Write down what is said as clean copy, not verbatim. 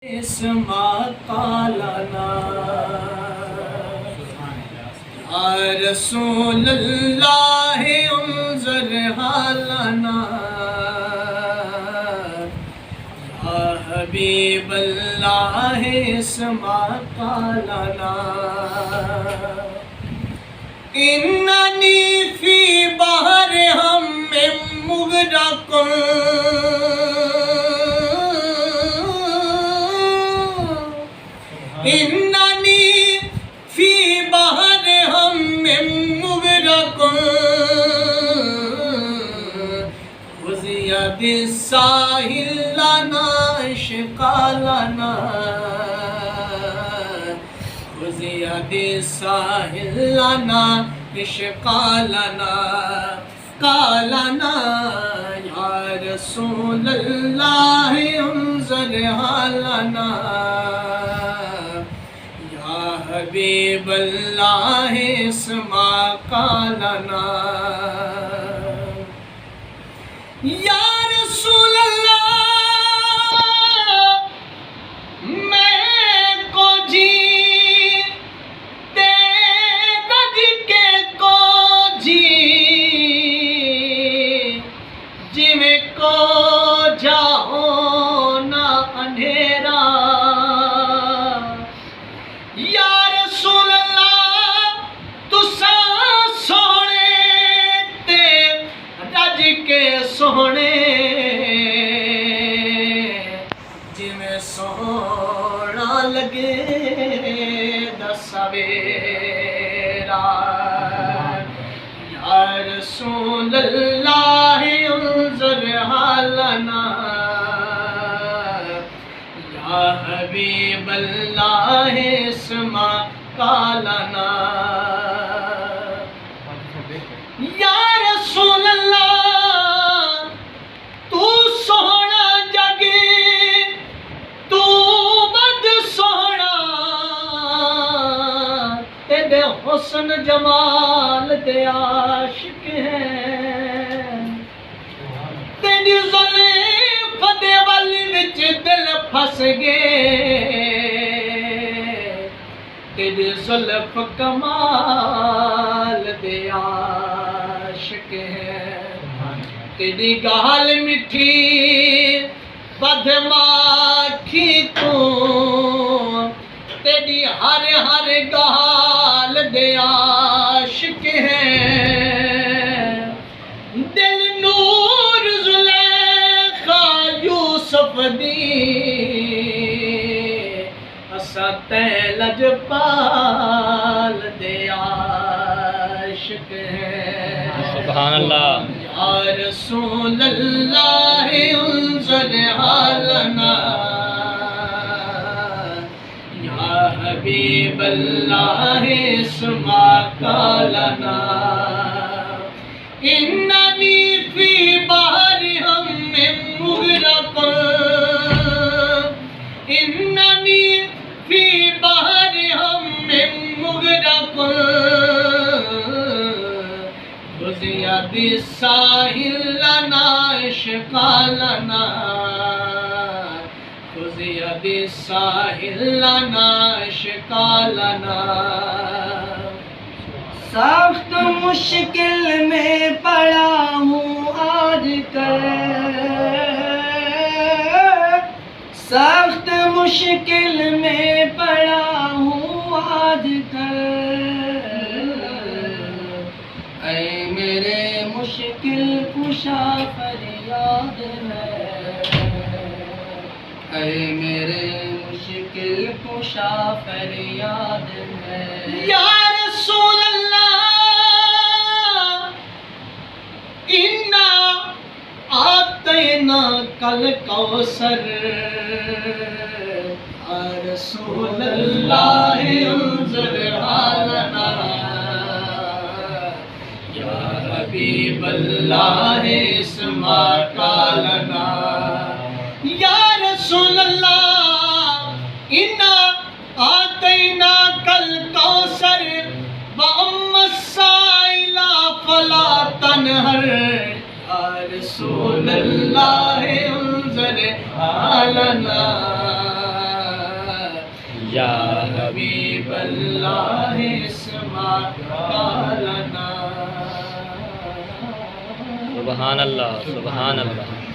اسمع قالنا یا رسول اللہ انظر حالنا یا حبیب اللہ اسمع قالنا اننی فی بحر ہم مغرق اننی فی بحر ہم مغرق خذ ید الساحل لنا اشقالنا خذ ید الساحل لنا اشقالنا قالنا یا رسول اللہ انظر حالنا حبیب اللہ اسمع قالنا یا رسول اللہ میں کو جیتے رج کے کو جی جویں کو جاؤ نہ اندھیرا یا رسول اللہ تساں سونے تے رج کے سونے جویں سونا لگے دا سویرا یا رسول اللہ انظر حالنا یا حبیب اللہ اسمع قالنا یا رسول اللہ تو سونا جگے تو بد سونا تیرے حسن جمال دے عاشق ہیں تیری زلیف دے والی وچ دل پھس گئے تیری زلف کمال دے عاشق ہیں تیری گال مٹھی بدھ ماکھی تو تیری ہر ہر گال دے عاشق ہیں دل نور زلیخا یوسف دی اسا تے لجپال دے عاشق ہیں سبحان اللہ یا رسول اللہ انظر حالنا یا حبیب اللہ اسمع قالنا اننی فی بحر ہم مغرق اننی فی بحر ہم مغرق خذ ید الساحل لنا اشقالنا خذ ید الساحل لنا اشقالنا سخت مشکل میں پڑا ہوں آج کل سخت مشکل میں پڑا ہوں آج کل اے میرے مشکل کشا فریاد ہے اے میرے مشکل کشا فریاد ہے یا رسول اللہ انا آتینا کل کوثر یا رسول اللہ انظر حالنا یا حبیب اللہ اسمع قالنا یا رسول اللہ انا آتینا کل کوثر وَأَمَّا السَّائِلَ فَلَا تَنْهَرْ یا رسول اللہ انظر حالنا یا حبیب اللہ اسمع قالنا. سبحان اللہ، سبحان اللہ.